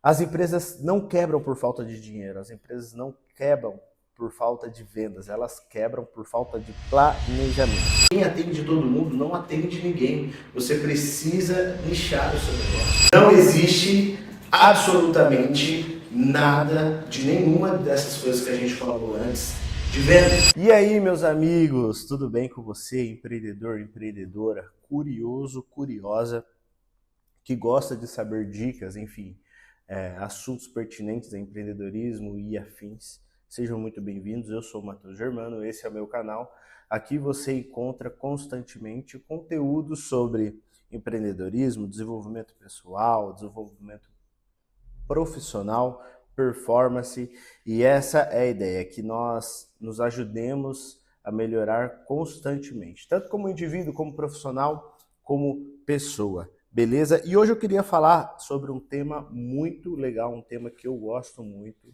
As empresas não quebram por falta de dinheiro, as empresas não quebram por falta de vendas, elas quebram por falta de planejamento. Quem atende todo mundo não atende ninguém. Você precisa nichar o seu negócio. Não existe absolutamente nada de nenhuma dessas coisas que a gente falou antes de venda. E aí, meus amigos, tudo bem com você, empreendedor, empreendedora, curioso, curiosa, que gosta de saber dicas, enfim, assuntos pertinentes a empreendedorismo e afins. Sejam muito bem-vindos, eu sou o Matheus Germano, esse é o meu canal. Aqui você encontra constantemente conteúdo sobre empreendedorismo, desenvolvimento pessoal, desenvolvimento profissional, performance, e essa é a ideia, que nós nos ajudemos a melhorar constantemente, tanto como indivíduo, como profissional, como pessoa. Beleza? E hoje eu queria falar sobre um tema muito legal, um tema que eu gosto muito,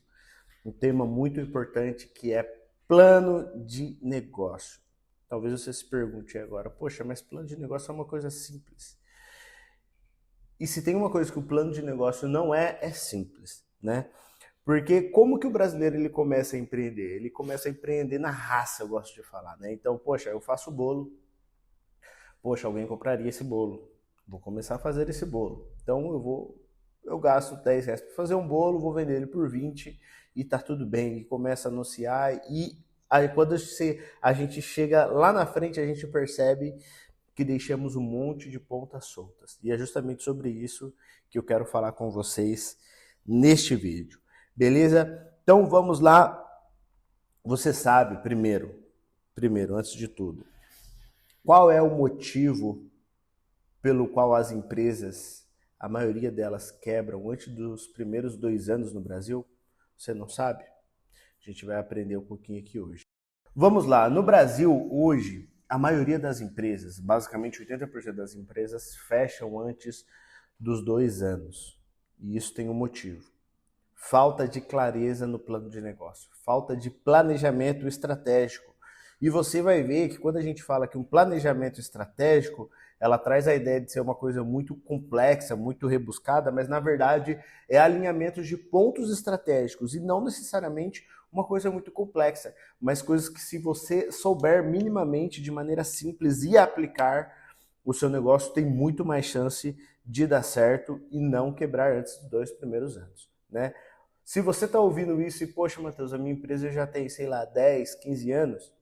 um tema muito importante, que é plano de negócio. Talvez você se pergunte agora, poxa, mas plano de negócio é uma coisa simples. E se tem uma coisa que o plano de negócio não é simples, né? Porque como que o brasileiro ele começa a empreender? Ele começa a empreender na raça, eu gosto de falar, né? Então, poxa, eu faço bolo, poxa, alguém compraria esse bolo, vou começar a fazer esse bolo. Então eu gasto 10 reais para fazer um bolo, vou vender ele por 20 e tá tudo bem. E começa a anunciar e aí quando a gente chega lá na frente, a gente percebe que deixamos um monte de pontas soltas. E é justamente sobre isso que eu quero falar com vocês neste vídeo. Beleza? Então vamos lá. Você sabe, primeiro, antes de tudo, qual é o motivo pelo qual as empresas, a maioria delas, quebram antes dos primeiros 2 anos no Brasil? Você não sabe? A gente vai aprender um pouquinho aqui hoje. Vamos lá. No Brasil, hoje, a maioria das empresas, basicamente 80% das empresas, fecham antes dos 2 anos. E isso tem um motivo. Falta de clareza no plano de negócio, falta de planejamento estratégico. E você vai ver que quando a gente fala que um planejamento estratégico, ela traz a ideia de ser uma coisa muito complexa, muito rebuscada, mas na verdade é alinhamento de pontos estratégicos e não necessariamente uma coisa muito complexa, mas coisas que se você souber minimamente de maneira simples e aplicar, o seu negócio tem muito mais chance de dar certo e não quebrar antes dos 2 primeiros anos, né? Se você está ouvindo isso e, poxa, Matheus, a minha empresa já tem, sei lá, 10, 15 anos,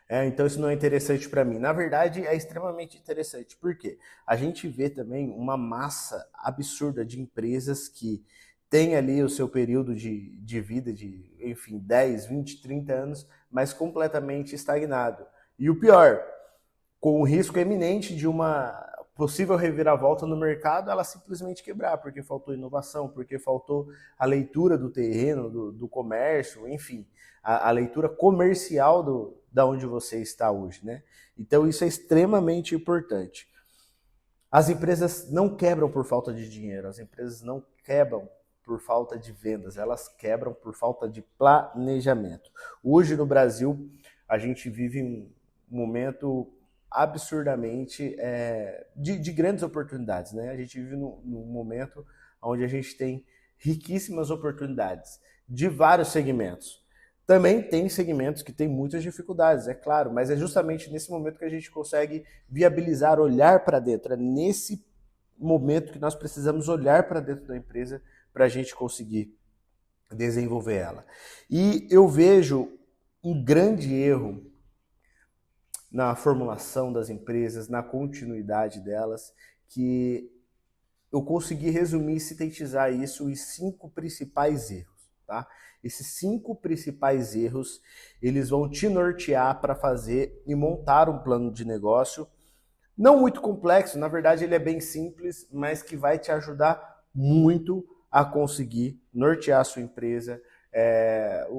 então isso não é interessante para mim. Na verdade, é extremamente interessante. Por quê? A gente vê também uma massa absurda de empresas que tem ali o seu período de vida de, enfim, 10, 20, 30 anos, mas completamente estagnado. E o pior, com o risco eminente de uma possível reviravolta no mercado, ela simplesmente quebrar, porque faltou inovação, porque faltou a leitura do terreno, do comércio, enfim, a leitura comercial da onde você está hoje, né? Então isso é extremamente importante. As empresas não quebram por falta de dinheiro, as empresas não quebram por falta de vendas, elas quebram por falta de planejamento. Hoje no Brasil, a gente vive um momento absurdamente de grandes oportunidades, né? A gente vive num momento onde a gente tem riquíssimas oportunidades de vários segmentos. Também tem segmentos que têm muitas dificuldades, é claro, mas é justamente nesse momento que a gente consegue viabilizar, olhar para dentro. É nesse momento que nós precisamos olhar para dentro da empresa para a gente conseguir desenvolver ela. E eu vejo um grande erro na formulação das empresas, na continuidade delas, que eu consegui resumir e sintetizar isso em 5 principais erros, tá? Esses 5 principais erros, eles vão te nortear para fazer e montar um plano de negócio, não muito complexo, na verdade ele é bem simples, mas que vai te ajudar muito a conseguir nortear a sua empresa,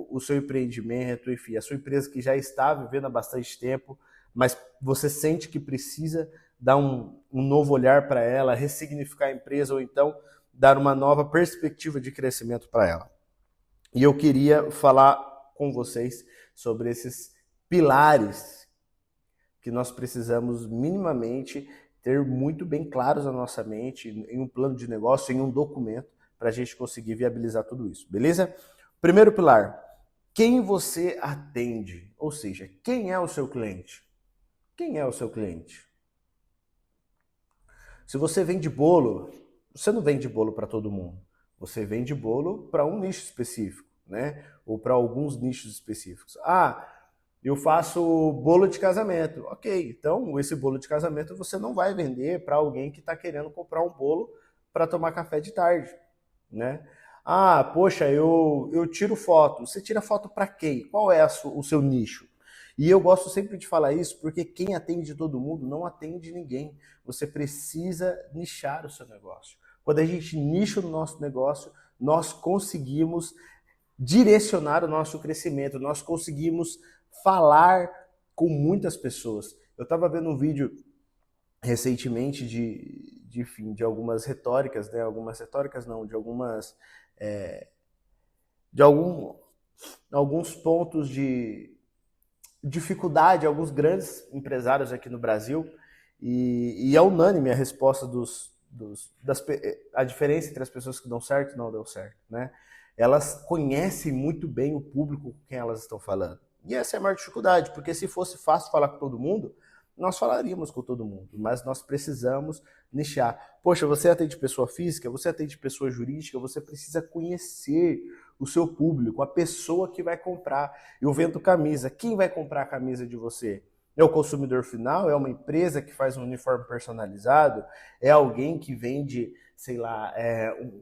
o seu empreendimento, enfim, a sua empresa que já está vivendo há bastante tempo, mas você sente que precisa dar um novo olhar para ela, ressignificar a empresa ou então dar uma nova perspectiva de crescimento para ela. E eu queria falar com vocês sobre esses pilares que nós precisamos minimamente ter muito bem claros na nossa mente, em um plano de negócio, em um documento, para a gente conseguir viabilizar tudo isso, beleza? Primeiro pilar, quem você atende, ou seja, quem é o seu cliente? Quem é o seu cliente? Se você vende bolo, você não vende bolo para todo mundo. Você vende bolo para um nicho específico, né? Ou para alguns nichos específicos. Ah, eu faço bolo de casamento. Ok, então esse bolo de casamento você não vai vender para alguém que está querendo comprar um bolo para tomar café de tarde, né? Ah, poxa, eu tiro foto. Você tira foto para quem? Qual é o seu nicho? E eu gosto sempre de falar isso porque quem atende todo mundo não atende ninguém. Você precisa nichar o seu negócio. Quando a gente nicha o nosso negócio, nós conseguimos direcionar o nosso crescimento, nós conseguimos falar com muitas pessoas. Eu estava vendo um vídeo recentemente de algumas retóricas, né? Algumas retóricas não, de algumas de alguns pontos de dificuldade, alguns grandes empresários aqui no Brasil, e é unânime a resposta a diferença entre as pessoas que dão certo e não dão certo, né? Elas conhecem muito bem o público com quem elas estão falando. E essa é a maior dificuldade, porque se fosse fácil falar com todo mundo, nós falaríamos com todo mundo, mas nós precisamos nichar. Poxa, você atende pessoa física, você atende pessoa jurídica, você precisa conhecer o seu público, a pessoa que vai comprar. Eu vendo camisa, quem vai comprar a camisa de você? É o consumidor final? É uma empresa que faz um uniforme personalizado? É alguém que vende, sei lá,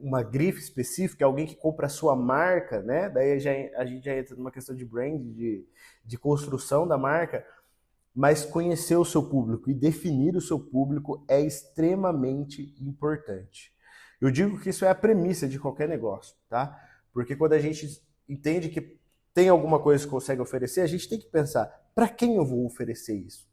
uma grife específica? É alguém que compra a sua marca, né? Daí a gente já entra numa questão de brand, de construção da marca. Mas conhecer o seu público e definir o seu público é extremamente importante. Eu digo que isso é a premissa de qualquer negócio, tá? Porque quando a gente entende que tem alguma coisa que consegue oferecer, a gente tem que pensar, para quem eu vou oferecer isso?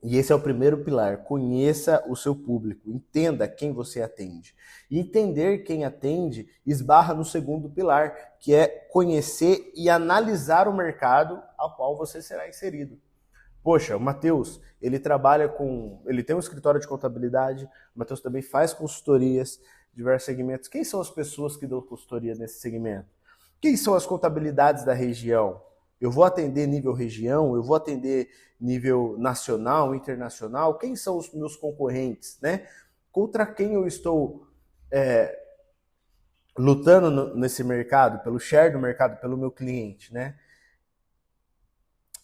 E esse é o primeiro pilar, conheça o seu público, entenda quem você atende. E entender quem atende esbarra no segundo pilar, que é conhecer e analisar o mercado ao qual você será inserido. Poxa, o Matheus, ele tem um escritório de contabilidade, o Matheus também faz consultorias, diversos segmentos. Quem são as pessoas que dão consultoria nesse segmento? Quem são as contabilidades da região? Eu vou atender nível região, eu vou atender nível nacional, internacional? Quem são os meus concorrentes, né? Contra quem eu estou lutando nesse mercado, pelo share do mercado, pelo meu cliente, né?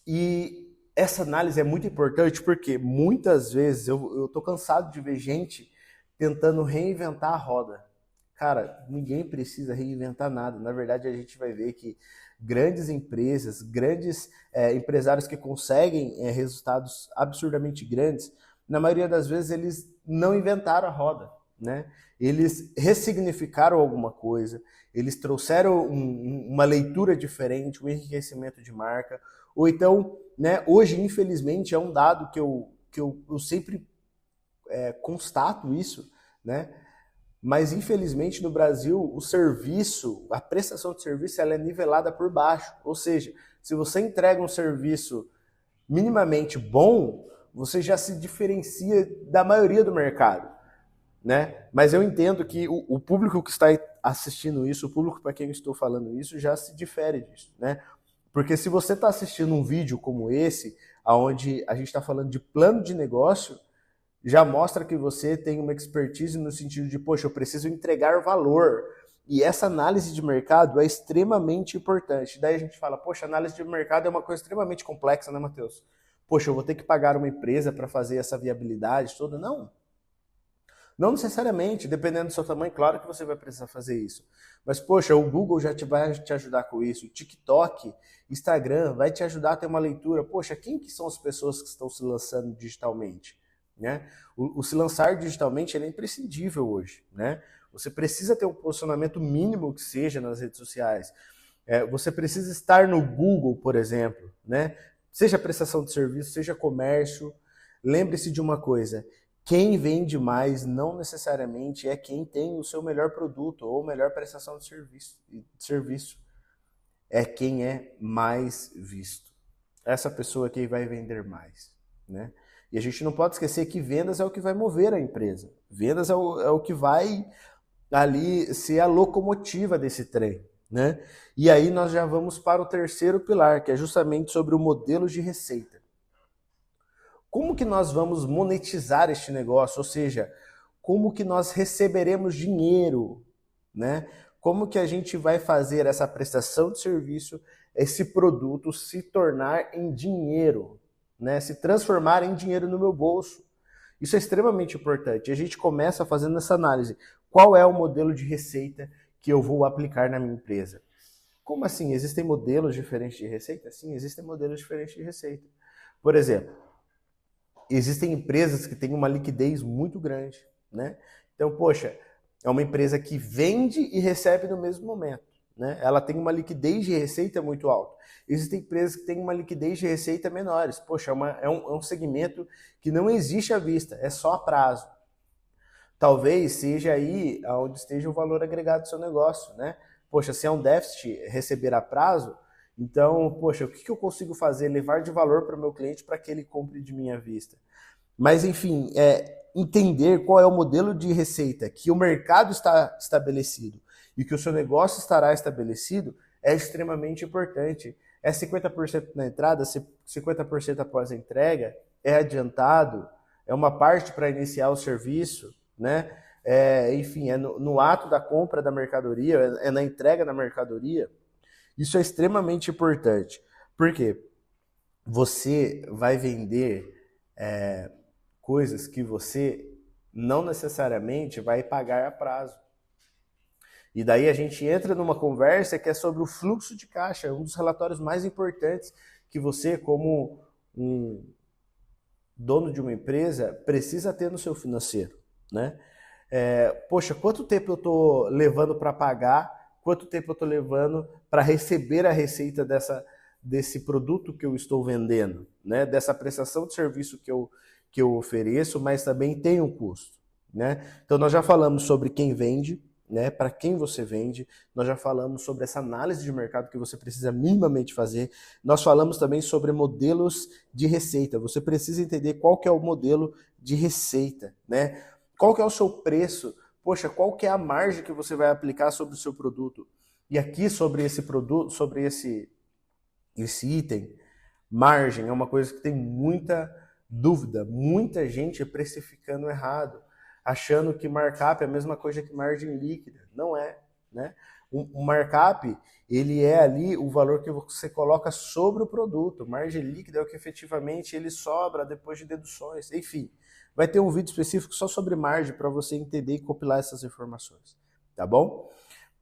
E essa análise é muito importante porque muitas vezes eu tô cansado de ver gente tentando reinventar a roda. Cara, ninguém precisa reinventar nada. Na verdade, a gente vai ver que grandes empresas, grandes empresários que conseguem resultados absurdamente grandes, na maioria das vezes eles não inventaram a roda, né? Eles ressignificaram alguma coisa, eles trouxeram uma leitura diferente, um enriquecimento de marca, ou então, né, hoje, infelizmente, é um dado que eu sempre constato isso, né? Mas, infelizmente, no Brasil, o serviço, a prestação de serviço, ela é nivelada por baixo. Ou seja, se você entrega um serviço minimamente bom, você já se diferencia da maioria do mercado, né? Mas eu entendo que o público que está assistindo isso, o público para quem eu estou falando isso, já se difere disso, né? Porque se você está assistindo um vídeo como esse, onde a gente está falando de plano de negócio, já mostra que você tem uma expertise no sentido de, poxa, eu preciso entregar valor. E essa análise de mercado é extremamente importante. Daí a gente fala, poxa, análise de mercado é uma coisa extremamente complexa, né, Matheus? Poxa, eu vou ter que pagar uma empresa para fazer essa viabilidade toda? Não. Não necessariamente, dependendo do seu tamanho, claro que você vai precisar fazer isso. Mas, poxa, o Google já vai te ajudar com isso, o TikTok, Instagram vai te ajudar a ter uma leitura. Poxa, quem que são as pessoas que estão se lançando digitalmente? Né? O se lançar digitalmente é imprescindível hoje, né? Você precisa ter um posicionamento mínimo que seja nas redes sociais. Você precisa estar no Google, por exemplo, né? Seja prestação de serviço, seja comércio. Lembre-se de uma coisa, quem vende mais não necessariamente é quem tem o seu melhor produto ou melhor prestação de serviço. É quem é mais visto. Essa pessoa é quem vai vender mais, né? E a gente não pode esquecer que vendas é o que vai mover a empresa. Vendas é o que vai ali ser a locomotiva desse trem, né? E aí nós já vamos para o terceiro pilar, que é justamente sobre o modelo de receita. Como que nós vamos monetizar este negócio? Ou seja, como que nós receberemos dinheiro, né? Como que a gente vai fazer essa prestação de serviço, esse produto se tornar em dinheiro, né? Se transformar em dinheiro no meu bolso. Isso é extremamente importante. A gente começa fazendo essa análise. Qual é o modelo de receita que eu vou aplicar na minha empresa? Como assim? Existem modelos diferentes de receita? Sim, existem modelos diferentes de receita. Por exemplo, existem empresas que têm uma liquidez muito grande, né? Então, poxa, é uma empresa que vende e recebe no mesmo momento, né? Ela tem uma liquidez de receita muito alta. Existem empresas que têm uma liquidez de receita menores. Poxa, é um segmento que não existe à vista, é só a prazo. Talvez seja aí onde esteja o valor agregado do seu negócio, né? Poxa, se é um déficit receber a prazo, então, poxa, o que eu consigo fazer? Levar de valor para o meu cliente para que ele compre de minha vista. Mas, enfim, entender qual é o modelo de receita que o mercado está estabelecido e que o seu negócio estará estabelecido é extremamente importante. É 50% na entrada, 50% após a entrega, é adiantado, é uma parte para iniciar o serviço, né? Enfim, é no ato da compra da mercadoria, é na entrega da mercadoria. Isso é extremamente importante. Por quê? Você vai vender coisas que você não necessariamente vai pagar a prazo. E daí a gente entra numa conversa que é sobre o fluxo de caixa, um dos relatórios mais importantes que você, como um dono de uma empresa, precisa ter no seu financeiro, né? Poxa, quanto tempo eu estou levando para pagar, quanto tempo eu estou levando para receber a receita desse produto que eu estou vendendo, né? Dessa prestação de serviço que eu ofereço, mas também tem um custo, né? Então nós já falamos sobre quem vende, né? Para quem você vende, nós já falamos sobre essa análise de mercado que você precisa minimamente fazer, nós falamos também sobre modelos de receita, você precisa entender qual que é o modelo de receita, né? Qual que é o seu preço? Poxa, qual que é a margem que você vai aplicar sobre o seu produto? E aqui sobre esse produto, sobre esse item, margem é uma coisa que tem muita dúvida, muita gente precificando errado, achando que markup é a mesma coisa que margem líquida. Não é, né? O markup, ele é ali o valor que você coloca sobre o produto. Margem líquida é o que efetivamente ele sobra depois de deduções. Enfim, vai ter um vídeo específico só sobre margem para você entender e compilar essas informações, tá bom?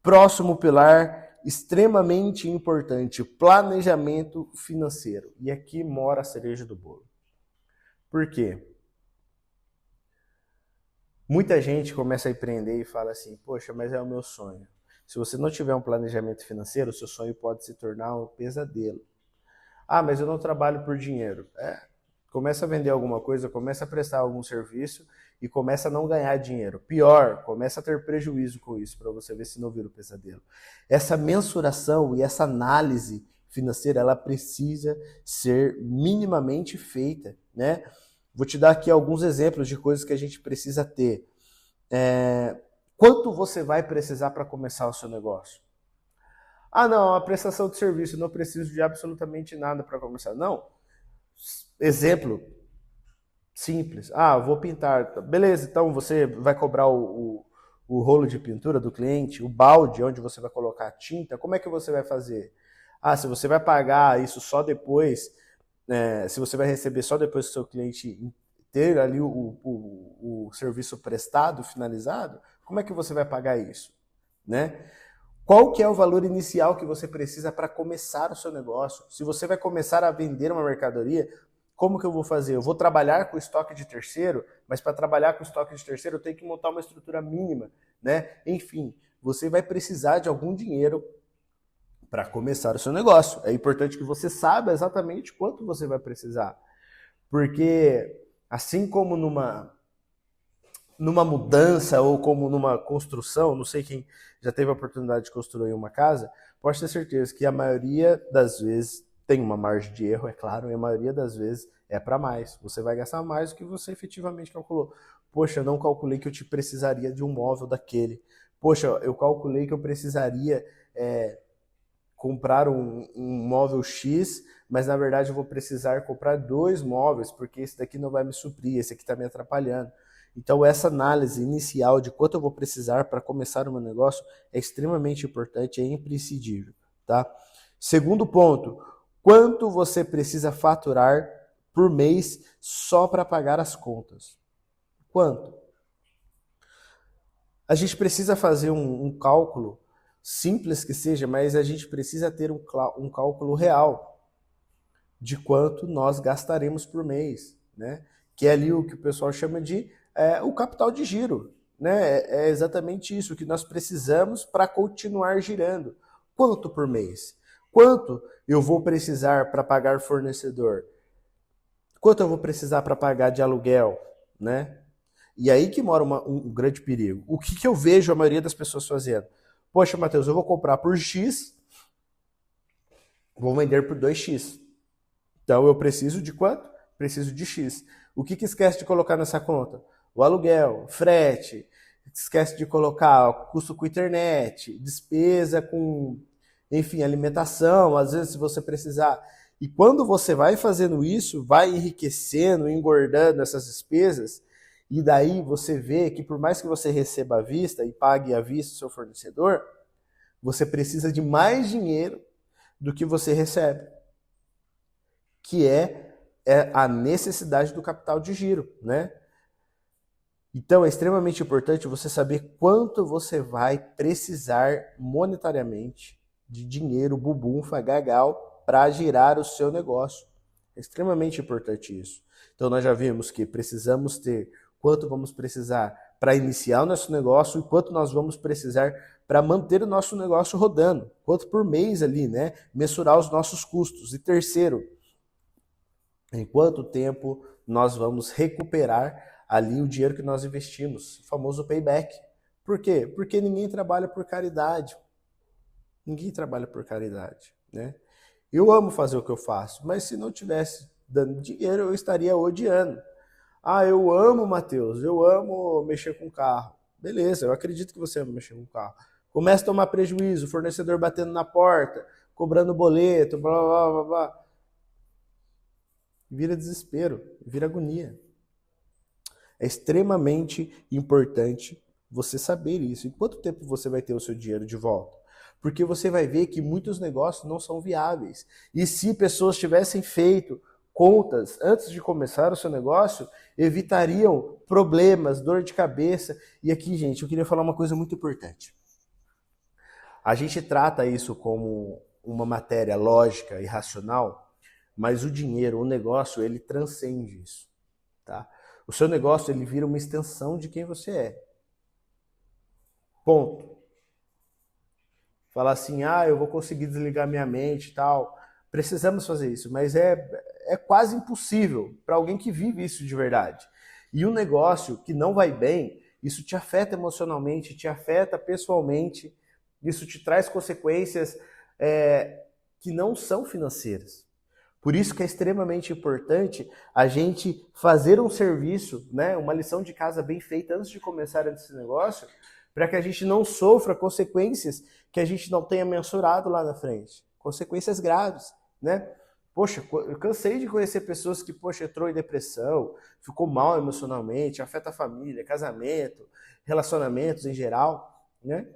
Próximo pilar, extremamente importante, planejamento financeiro. E aqui mora a cereja do bolo. Por quê? Muita gente começa a empreender e fala assim, poxa, mas é o meu sonho. Se você não tiver um planejamento financeiro, o seu sonho pode se tornar um pesadelo. Ah, mas eu não trabalho por dinheiro. Começa a vender alguma coisa, começa a prestar algum serviço e começa a não ganhar dinheiro. Pior, começa a ter prejuízo com isso, para você ver se não vira um pesadelo. Essa mensuração e essa análise financeira, ela precisa ser minimamente feita, né? Vou te dar aqui alguns exemplos de coisas que a gente precisa ter. Quanto você vai precisar para começar o seu negócio? Ah, não, a prestação de serviço, não preciso de absolutamente nada para começar. Não. Exemplo simples. Ah, vou pintar. Beleza, então você vai cobrar o rolo de pintura do cliente, o balde onde você vai colocar a tinta. Como é que você vai fazer? Ah, se você vai pagar isso só depois, se você vai receber só depois que o seu cliente ter ali o serviço prestado, finalizado, como é que você vai pagar isso? Né? Qual que é o valor inicial que você precisa para começar o seu negócio? Se você vai começar a vender uma mercadoria, como que eu vou fazer? Eu vou trabalhar com estoque de terceiro, mas para trabalhar com estoque de terceiro eu tenho que montar uma estrutura mínima, né? Enfim, você vai precisar de algum dinheiro para começar o seu negócio. É importante que você saiba exatamente quanto você vai precisar. Porque assim como numa mudança ou como numa construção, não sei quem já teve a oportunidade de construir uma casa, pode ter certeza que a maioria das vezes tem uma margem de erro, é claro, e a maioria das vezes é para mais. Você vai gastar mais do que você efetivamente calculou. Poxa, eu não calculei que eu te precisaria de um móvel daquele. Poxa, eu calculei que eu precisaria comprar um móvel X, mas na verdade eu vou precisar comprar 2 móveis, porque esse daqui não vai me suprir, esse aqui está me atrapalhando. Então essa análise inicial de quanto eu vou precisar para começar o meu negócio é extremamente importante, é imprescindível, tá? Segundo ponto, quanto você precisa faturar por mês só para pagar as contas? Quanto? A gente precisa fazer um cálculo, simples que seja, mas a gente precisa ter um cálculo real de quanto nós gastaremos por mês, né? Que é ali o que o pessoal chama de o capital de giro, né? É exatamente isso que nós precisamos para continuar girando. Quanto por mês? Quanto eu vou precisar para pagar fornecedor? Quanto eu vou precisar para pagar de aluguel, né? E aí que mora um grande perigo. O que eu vejo a maioria das pessoas fazendo? Poxa, Matheus, eu vou comprar por X, vou vender por 2X. Então eu preciso de quanto? Preciso de X. O que esquece de colocar nessa conta? O aluguel, frete, esquece de colocar custo com internet, despesa com, enfim, alimentação, às vezes se você precisar. E quando você vai fazendo isso, vai enriquecendo, engordando essas despesas, e daí você vê que por mais que você receba à vista e pague à vista o seu fornecedor, você precisa de mais dinheiro do que você recebe, que é a necessidade do capital de giro, né? Então é extremamente importante você saber quanto você vai precisar monetariamente de dinheiro, bubunfa, gagal, para girar o seu negócio. É extremamente importante isso. Então nós já vimos que precisamos ter quanto vamos precisar para iniciar o nosso negócio e quanto nós vamos precisar para manter o nosso negócio rodando. Quanto por mês ali, né? Mensurar os nossos custos. E terceiro, em quanto tempo nós vamos recuperar ali o dinheiro que nós investimos, o famoso payback. Por quê? Porque ninguém trabalha por caridade. Ninguém trabalha por caridade, né? Eu amo fazer o que eu faço, mas se não tivesse dando dinheiro, eu estaria odiando. Ah, eu amo, Matheus, eu amo mexer com carro. Beleza, eu acredito que você ama mexer com carro. Começa a tomar prejuízo, o fornecedor batendo na porta, cobrando boleto, blá, blá, blá, blá. Vira desespero, vira agonia. É extremamente importante você saber isso. Em quanto tempo você vai ter o seu dinheiro de volta? Porque você vai ver que muitos negócios não são viáveis. E se pessoas tivessem feito contas antes de começar o seu negócio, evitariam problemas, dor de cabeça. E aqui, gente, eu queria falar uma coisa muito importante. A gente trata isso como uma matéria lógica e racional, mas o dinheiro, o negócio, ele transcende isso, tá? O seu negócio, ele vira uma extensão de quem você é. Ponto. Falar assim, eu vou conseguir desligar minha mente e tal. Precisamos fazer isso, mas é quase impossível para alguém que vive isso de verdade. E um negócio que não vai bem, isso te afeta emocionalmente, te afeta pessoalmente, isso te traz consequências que não são financeiras. Por isso que é extremamente importante a gente fazer um serviço, né, uma lição de casa bem feita antes de começar esse negócio, para que a gente não sofra consequências que a gente não tenha mensurado lá na frente. Consequências graves, né? Poxa, eu cansei de conhecer pessoas que, entrou em depressão, ficou mal emocionalmente, afeta a família, casamento, relacionamentos em geral, né?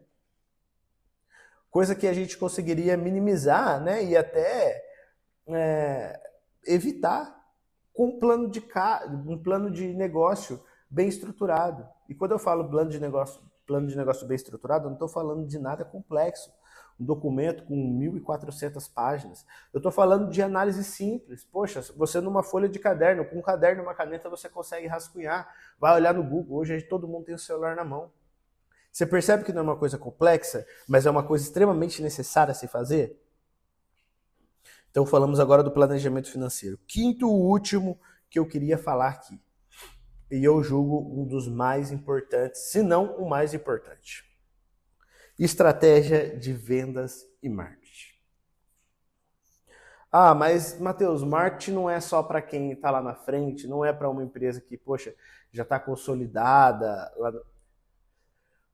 Coisa que a gente conseguiria minimizar, né? E até evitar com um plano de negócio bem estruturado. E quando eu falo plano de negócio bem estruturado, eu não estou falando de nada complexo. Um documento com 1.400 páginas. Eu estou falando de análise simples. Poxa, você numa folha de caderno, com um caderno e uma caneta, você consegue rascunhar. Vai olhar no Google. Hoje todo mundo tem o celular na mão. Você percebe que não é uma coisa complexa, mas é uma coisa extremamente necessária a se fazer? Então falamos agora do planejamento financeiro. Quinto e último que eu queria falar aqui. E eu julgo um dos mais importantes, se não o mais importante. Estratégia de vendas e marketing. Mas Matheus, marketing não é só para quem está lá na frente, não é para uma empresa que, já está consolidada.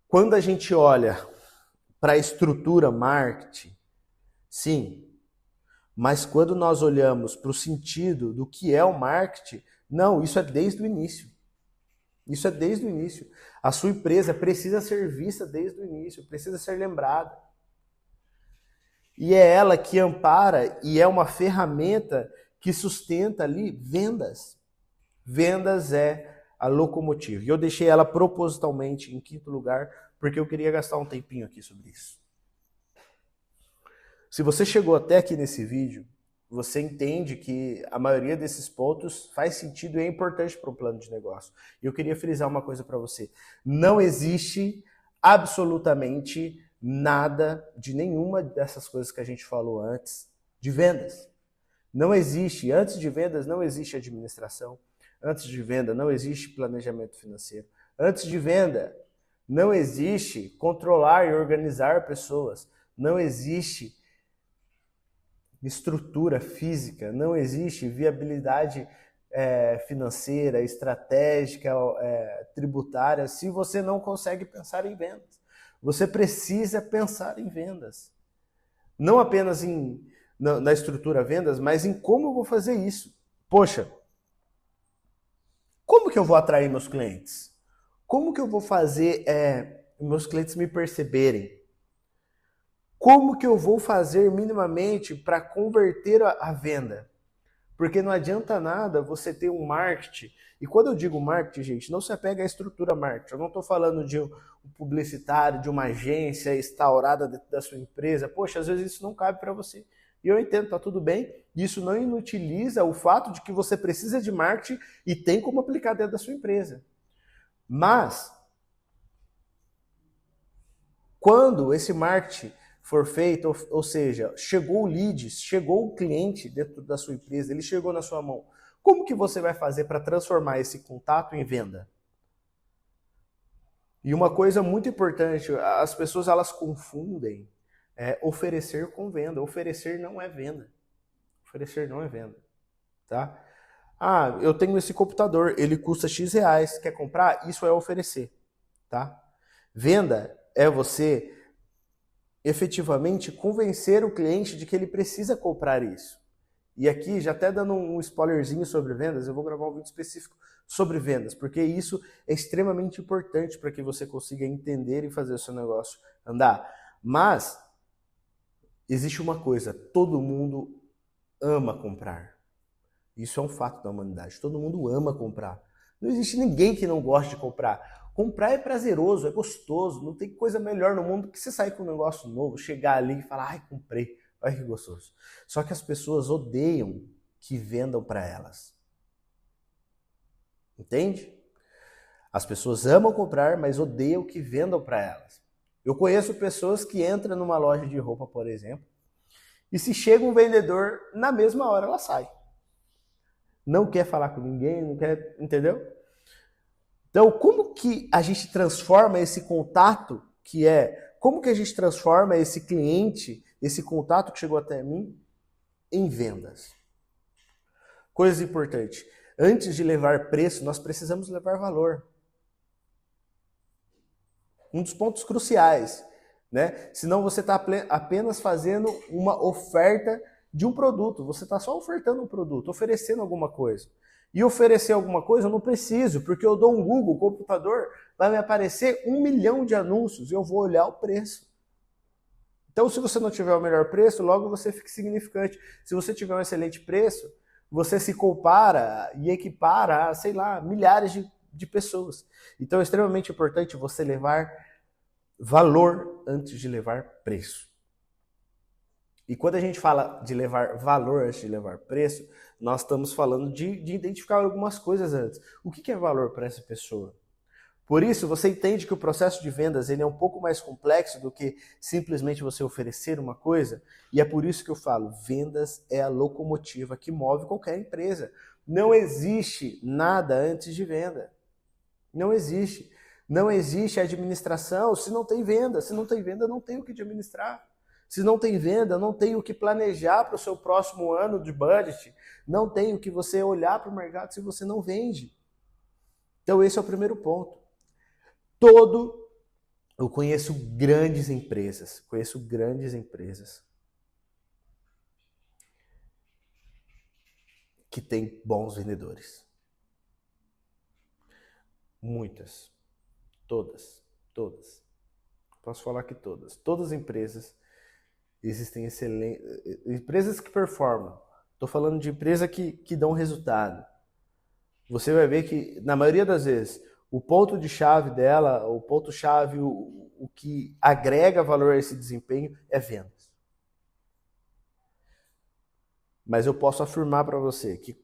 Quando a gente olha para a estrutura marketing, sim, mas quando nós olhamos para o sentido do que é o marketing, não, isso é desde o início. Isso é desde o início. A sua empresa precisa ser vista desde o início, precisa ser lembrada. E é ela que ampara e é uma ferramenta que sustenta ali vendas. Vendas é a locomotiva. E eu deixei ela propositalmente em quinto lugar, porque eu queria gastar um tempinho aqui sobre isso. Se você chegou até aqui nesse vídeo, você entende que a maioria desses pontos faz sentido e é importante para um plano de negócio. E eu queria frisar uma coisa para você. Não existe absolutamente nada de nenhuma dessas coisas que a gente falou antes de vendas. Não existe. Antes de vendas não existe administração. Antes de venda não existe planejamento financeiro. Antes de venda não existe controlar e organizar pessoas. Não existe estrutura física, não existe viabilidade financeira, estratégica, tributária, se você não consegue pensar em vendas. Você precisa pensar em vendas. Não apenas na estrutura vendas, mas em como eu vou fazer isso. Poxa, como que eu vou atrair meus clientes? Como que eu vou fazer meus clientes me perceberem? Como que eu vou fazer minimamente para converter a venda? Porque não adianta nada você ter um marketing. E quando eu digo marketing, gente, não se apega à estrutura marketing. Eu não estou falando de um publicitário, de uma agência instaurada dentro da sua empresa. Poxa, às vezes isso não cabe para você. E eu entendo, tá tudo bem. Isso não inutiliza o fato de que você precisa de marketing e tem como aplicar dentro da sua empresa. Mas, quando esse marketing for feito, ou seja, chegou o leads, chegou o cliente dentro da sua empresa, ele chegou na sua mão. Como que você vai fazer para transformar esse contato em venda? E uma coisa muito importante, as pessoas elas confundem oferecer com venda. Oferecer não é venda. Oferecer não é venda, tá? Ah, eu tenho esse computador, ele custa X reais, quer comprar? Isso é oferecer, tá? Venda é você efetivamente convencer o cliente de que ele precisa comprar isso. E aqui, já até dando um spoilerzinho sobre vendas, eu vou gravar um vídeo específico sobre vendas, porque isso é extremamente importante para que você consiga entender e fazer o seu negócio andar. Mas, existe uma coisa, todo mundo ama comprar. Isso é um fato da humanidade, todo mundo ama comprar. Não existe ninguém que não goste de comprar. Comprar é prazeroso, é gostoso, não tem coisa melhor no mundo que você sair com um negócio novo, chegar ali e falar, ai, comprei, olha que gostoso. Só que as pessoas odeiam que vendam para elas. Entende? As pessoas amam comprar, mas odeiam que vendam para elas. Eu conheço pessoas que entram numa loja de roupa, por exemplo, e se chega um vendedor, na mesma hora ela sai. Não quer falar com ninguém, não quer, entendeu? Então, como que a gente transforma esse contato como que a gente transforma esse cliente, esse contato que chegou até mim, em vendas? Coisa importante, antes de levar preço, nós precisamos levar valor. Um dos pontos cruciais, né? Senão você está apenas fazendo uma oferta de um produto, você está só ofertando um produto, oferecendo alguma coisa. E oferecer alguma coisa eu não preciso, porque eu dou um Google, o computador, vai me aparecer 1 milhão de anúncios e eu vou olhar o preço. Então, se você não tiver o melhor preço, logo você fica insignificante. Se você tiver um excelente preço, você se compara e equipara a, sei lá, milhares de pessoas. Então, é extremamente importante você levar valor antes de levar preço. E quando a gente fala de levar valor antes de levar preço, nós estamos falando de identificar algumas coisas antes. O que é valor para essa pessoa? Por isso, você entende que o processo de vendas ele é um pouco mais complexo do que simplesmente você oferecer uma coisa? E é por isso que eu falo, vendas é a locomotiva que move qualquer empresa. Não existe nada antes de venda. Não existe. Não existe administração se não tem venda. Se não tem venda, não tem o que administrar. Se não tem venda, não tem o que planejar para o seu próximo ano de budget. Não tem o que você olhar para o mercado se você não vende. Então esse é o primeiro ponto. Todo Eu conheço grandes empresas que têm bons vendedores. Muitas. Todas. Posso falar que todas. Todas as empresas existem excelentes. Empresas que performam. Estou falando de empresas que dão resultado. Você vai ver que, na maioria das vezes, o ponto de chave dela, o ponto-chave, o que agrega valor a esse desempenho é vendas. Mas eu posso afirmar para você que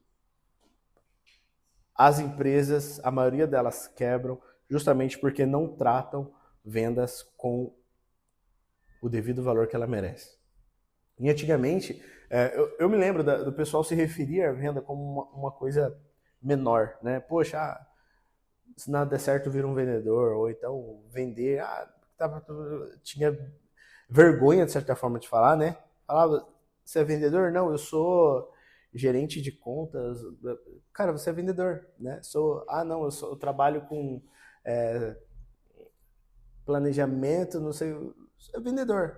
as empresas, a maioria delas quebram justamente porque não tratam vendas com o devido valor que ela merece. E antigamente, eu me lembro do pessoal se referir à venda como uma coisa menor, né? Poxa, se nada der certo, vira um vendedor, ou então vender, tinha vergonha de certa forma de falar, né? Falava, você é vendedor? Não, eu sou gerente de contas. Cara, você é vendedor, né? Não, eu trabalho com planejamento, não sei, é vendedor.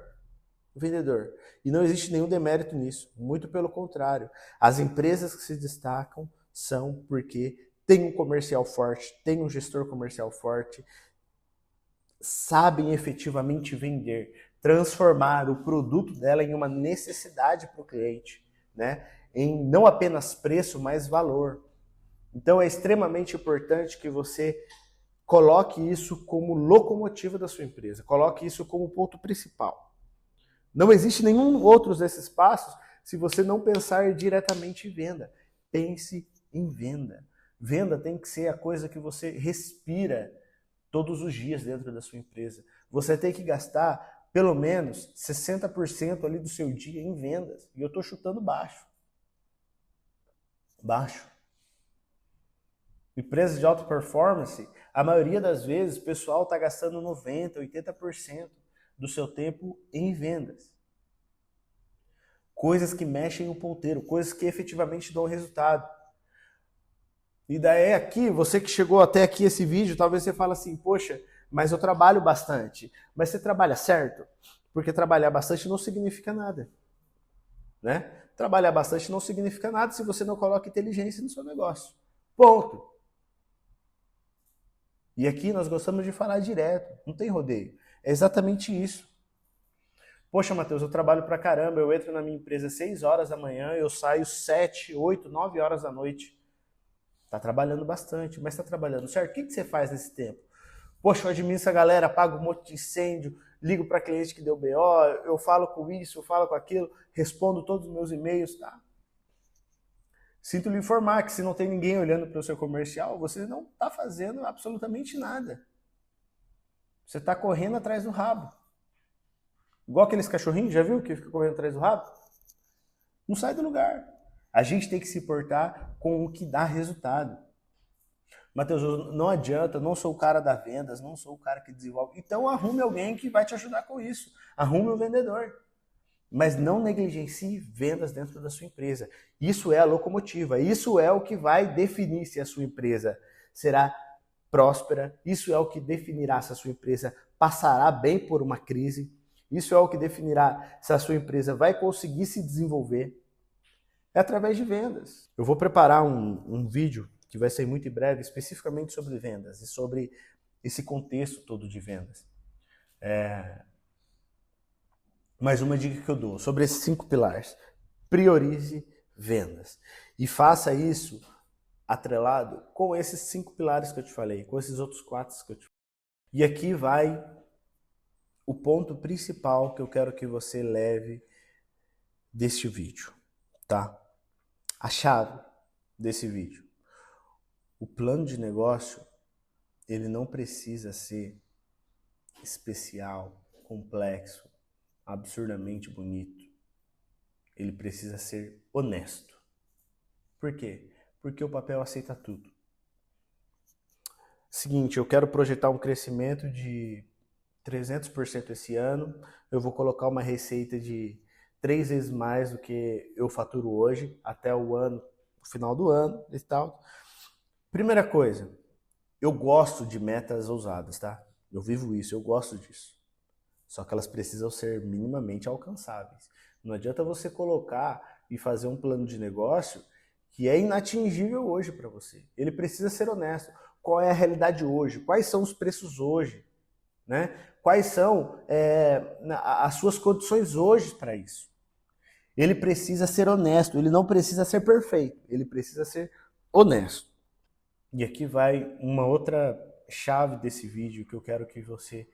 Vendedor. E não existe nenhum demérito nisso, muito pelo contrário. As empresas que se destacam são porque tem um comercial forte, tem um gestor comercial forte, sabem efetivamente vender, transformar o produto dela em uma necessidade para o cliente, né? Em não apenas preço, mas valor. Então é extremamente importante que você coloque isso como locomotiva da sua empresa, coloque isso como ponto principal. Não existe nenhum outro desses passos se você não pensar diretamente em venda. Pense em venda. Venda tem que ser a coisa que você respira todos os dias dentro da sua empresa. Você tem que gastar pelo menos 60% ali do seu dia em vendas. E eu estou chutando baixo. Baixo. Empresas de alta performance, a maioria das vezes o pessoal está gastando 90%, 80% do seu tempo em vendas. Coisas que mexem o ponteiro, coisas que efetivamente dão resultado. E daí aqui, você que chegou até aqui esse vídeo, talvez você fale assim, poxa, mas eu trabalho bastante. Mas você trabalha certo? Porque trabalhar bastante não significa nada. Né? Trabalhar bastante não significa nada se você não coloca inteligência no seu negócio. Ponto. E aqui nós gostamos de falar direto, não tem rodeio. É exatamente isso. Poxa, Matheus, eu trabalho pra caramba, eu entro na minha empresa às 6 horas da manhã, eu saio 7, 8, 9 horas da noite. Tá trabalhando bastante, mas tá trabalhando certo. O que você faz nesse tempo? Poxa, eu administro a galera, pago um monte de incêndio, ligo para cliente que deu BO, eu falo com isso, eu falo com aquilo, respondo todos os meus e-mails, tá? Sinto lhe informar que se não tem ninguém olhando para o seu comercial, você não está fazendo absolutamente nada. Você está correndo atrás do rabo. Igual aqueles cachorrinhos, já viu que fica correndo atrás do rabo? Não sai do lugar. A gente tem que se portar com o que dá resultado. Matheus, não adianta, não sou o cara da vendas, não sou o cara que desenvolve. Então arrume alguém que vai te ajudar com isso. Arrume um vendedor. Mas não negligencie vendas dentro da sua empresa. Isso é a locomotiva, isso é o que vai definir se a sua empresa será próspera, isso é o que definirá se a sua empresa passará bem por uma crise, isso é o que definirá se a sua empresa vai conseguir se desenvolver. É através de vendas. Eu vou preparar um vídeo que vai sair muito em breve, especificamente sobre vendas e sobre esse contexto todo de vendas. Mais uma dica que eu dou sobre esses 5 pilares. Priorize vendas. E faça isso atrelado com esses 5 pilares que eu te falei, com esses outros 4 que eu te falei. E aqui vai o ponto principal que eu quero que você leve deste vídeo, tá? A chave desse vídeo. O plano de negócio, ele não precisa ser especial, complexo, absurdamente bonito. Ele precisa ser honesto. Por quê? Porque o papel aceita tudo. Seguinte, eu quero projetar um crescimento de 300% esse ano. Eu vou colocar uma receita de 3 vezes mais do que eu faturo hoje, até o final do ano e tal. Primeira coisa, eu gosto de metas ousadas, tá? Eu vivo isso, eu gosto disso. Só que elas precisam ser minimamente alcançáveis. Não adianta você colocar e fazer um plano de negócio que é inatingível hoje para você. Ele precisa ser honesto. Qual é a realidade hoje? Quais são os preços hoje? Né? Quais são as suas condições hoje para isso? Ele precisa ser honesto, ele não precisa ser perfeito, ele precisa ser honesto. E aqui vai uma outra chave desse vídeo que eu quero que você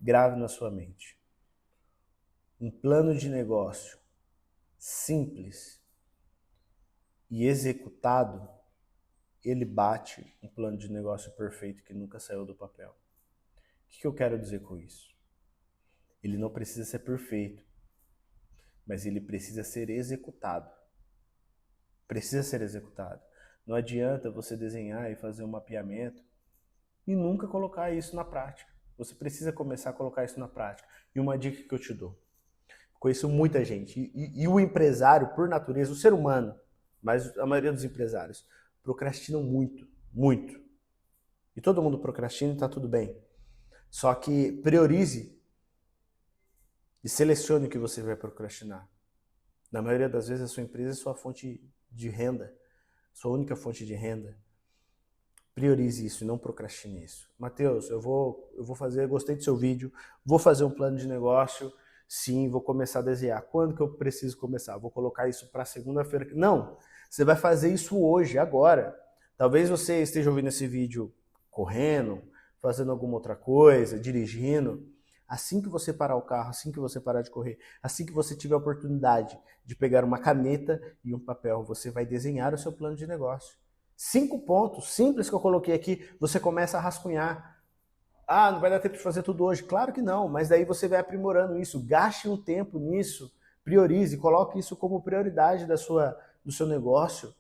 grave na sua mente. Um plano de negócio simples e executado, ele bate um plano de negócio perfeito que nunca saiu do papel. O que eu quero dizer com isso? Ele não precisa ser perfeito, mas ele precisa ser executado. Precisa ser executado. Não adianta você desenhar e fazer um mapeamento e nunca colocar isso na prática. Você precisa começar a colocar isso na prática. E uma dica que eu te dou. Conheço muita gente. E o empresário, por natureza, o ser humano, mas a maioria dos empresários, procrastinam muito, muito. E todo mundo procrastina e está tudo bem. Só que priorize e selecione o que você vai procrastinar. Na maioria das vezes a sua empresa é sua fonte de renda, sua única fonte de renda. Priorize isso e não procrastine isso. Mateus, eu vou fazer, gostei do seu vídeo, vou fazer um plano de negócio, sim, vou começar a desenhar. Quando que eu preciso começar? Vou colocar isso para segunda-feira. Não, você vai fazer isso hoje, agora. Talvez você esteja ouvindo esse vídeo correndo, fazendo alguma outra coisa, dirigindo. Assim que você parar o carro, assim que você parar de correr, assim que você tiver a oportunidade de pegar uma caneta e um papel, você vai desenhar o seu plano de negócio. 5 pontos simples que eu coloquei aqui, você começa a rascunhar. Ah, não vai dar tempo de fazer tudo hoje. Claro que não, mas daí você vai aprimorando isso. Gaste um tempo nisso, priorize, coloque isso como prioridade do seu negócio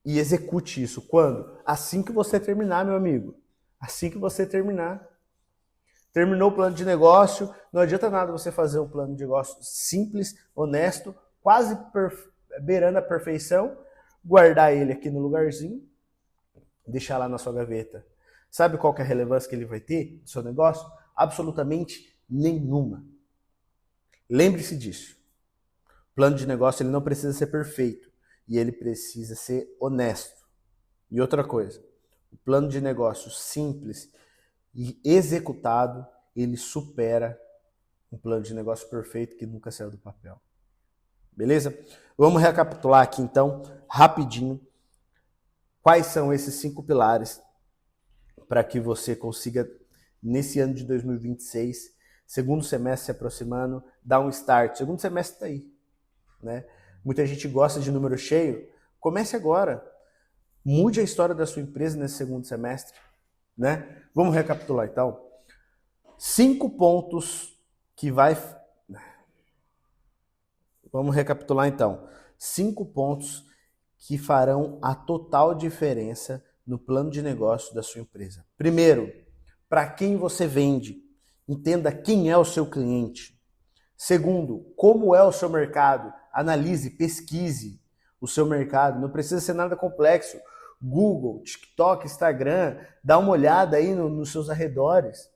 e execute isso. Quando? Assim que você terminar, meu amigo. Assim que você terminar. Terminou o plano de negócio, não adianta nada você fazer um plano de negócio simples, honesto, quase beirando a perfeição, guardar ele aqui no lugarzinho, deixar lá na sua gaveta. Sabe qual que é a relevância que ele vai ter no seu negócio? Absolutamente nenhuma. Lembre-se disso. O plano de negócio ele não precisa ser perfeito e ele precisa ser honesto. E outra coisa, o plano de negócio simples e executado, ele supera um plano de negócio perfeito que nunca saiu do papel. Beleza? Vamos recapitular aqui então, rapidinho, quais são esses 5 pilares para que você consiga, nesse ano de 2026, segundo semestre se aproximando, dar um start. Segundo semestre está aí. Né? Muita gente gosta de número cheio. Comece agora. Mude a história da sua empresa nesse segundo semestre. Né? Vamos recapitular então. 5 pontos que vai... Vamos recapitular então. 5 pontos que farão a total diferença no plano de negócio da sua empresa. Primeiro, para quem você vende. Entenda quem é o seu cliente. Segundo, como é o seu mercado. Analise, pesquise o seu mercado. Não precisa ser nada complexo. Google, TikTok, Instagram, dá uma olhada aí nos seus arredores.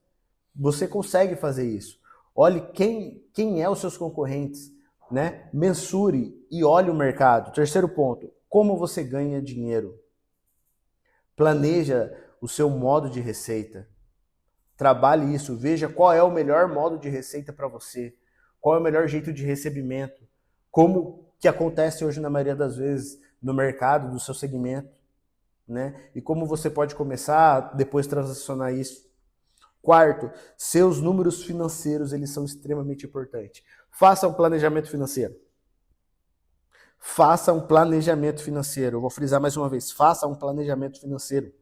Você consegue fazer isso. Olhe quem é os seus concorrentes, né? Mensure e olhe o mercado. Terceiro ponto, como você ganha dinheiro. Planeja o seu modo de receita. Trabalhe isso, veja qual é o melhor modo de receita para você. Qual é o melhor jeito de recebimento. Como que acontece hoje na maioria das vezes no mercado, do seu segmento. Né? E como você pode começar a depois transacionar isso. Quarto, seus números financeiros eles são extremamente importantes. Faça um planejamento financeiro. Faça um planejamento financeiro. Eu vou frisar mais uma vez. Faça um planejamento financeiro.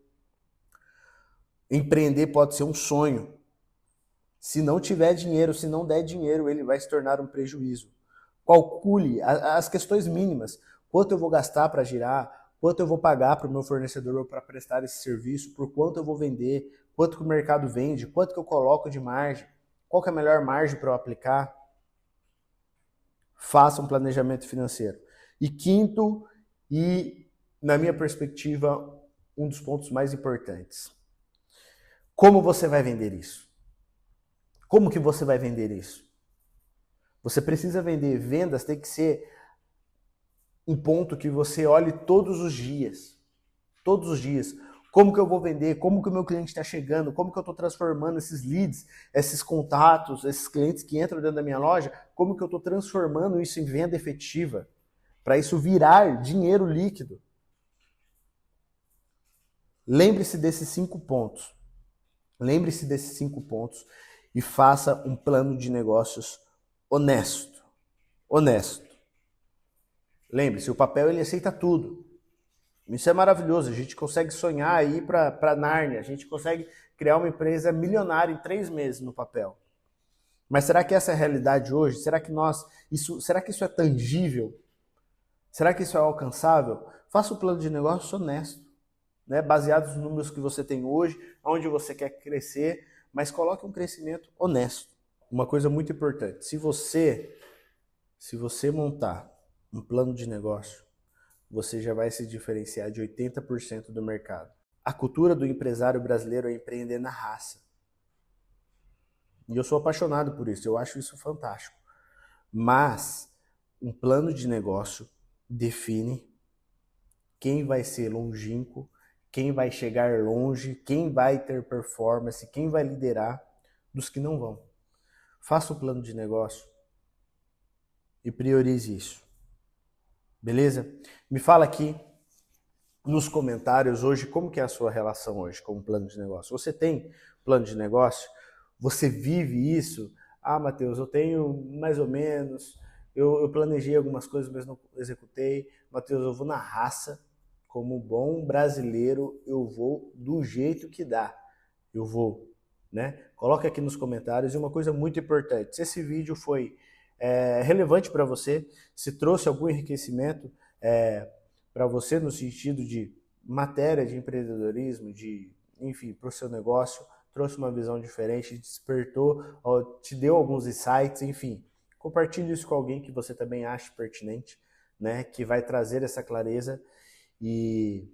Empreender pode ser um sonho. Se não tiver dinheiro, se não der dinheiro, ele vai se tornar um prejuízo. Calcule as questões mínimas. Quanto eu vou gastar para girar? Quanto eu vou pagar para o meu fornecedor para prestar esse serviço? Por quanto eu vou vender? Quanto que o mercado vende? Quanto que eu coloco de margem? Qual que é a melhor margem para eu aplicar? Faça um planejamento financeiro. E quinto, e na minha perspectiva, um dos pontos mais importantes. Como você vai vender isso? Como que você vai vender isso? Você precisa vender. Vendas tem que ser um ponto que você olhe todos os dias. Todos os dias. Como que eu vou vender? Como que o meu cliente está chegando? Como que eu estou transformando esses leads, esses contatos, esses clientes que entram dentro da minha loja? Como que eu estou transformando isso em venda efetiva? Para isso virar dinheiro líquido. Lembre-se desses 5 pontos. Lembre-se desses 5 pontos e faça um plano de negócios honesto. Honesto. Lembre-se, o papel ele aceita tudo. Isso é maravilhoso, a gente consegue sonhar aí para Nárnia, a gente consegue criar uma empresa milionária em 3 meses no papel. Mas será que essa é a realidade hoje? Será que isso é tangível? Será que isso é alcançável? Faça um plano de negócio honesto, né? Baseado nos números que você tem hoje, onde você quer crescer, mas coloque um crescimento honesto. Uma coisa muito importante, se você montar um plano de negócio, você já vai se diferenciar de 80% do mercado. A cultura do empresário brasileiro é empreender na raça. E eu sou apaixonado por isso, eu acho isso fantástico. Mas um plano de negócio define quem vai ser longínquo, quem vai chegar longe, quem vai ter performance, quem vai liderar dos que não vão. Faça o plano de negócio e priorize isso. Beleza? Me fala aqui nos comentários hoje como que é a sua relação hoje com o plano de negócio. Você tem plano de negócio? Você vive isso? Ah, Matheus, eu tenho mais ou menos, eu planejei algumas coisas, mas não executei. Matheus, eu vou na raça, como bom brasileiro, eu vou do jeito que dá. Eu vou, né? Coloque aqui nos comentários. E uma coisa muito importante, se esse vídeo foi relevante para você, se trouxe algum enriquecimento para você no sentido de matéria de empreendedorismo, enfim, para o seu negócio, trouxe uma visão diferente, despertou, te deu alguns insights, enfim, compartilhe isso com alguém que você também acha pertinente, né, que vai trazer essa clareza e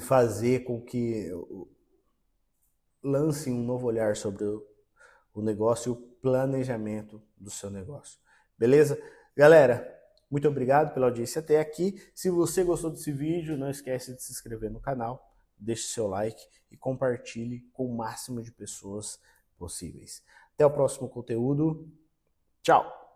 fazer com que lance um novo olhar sobre o negócio e o planejamento do seu negócio. Beleza? Galera, muito obrigado pela audiência até aqui. Se você gostou desse vídeo, não esquece de se inscrever no canal, deixe seu like e compartilhe com o máximo de pessoas possíveis. Até o próximo conteúdo. Tchau!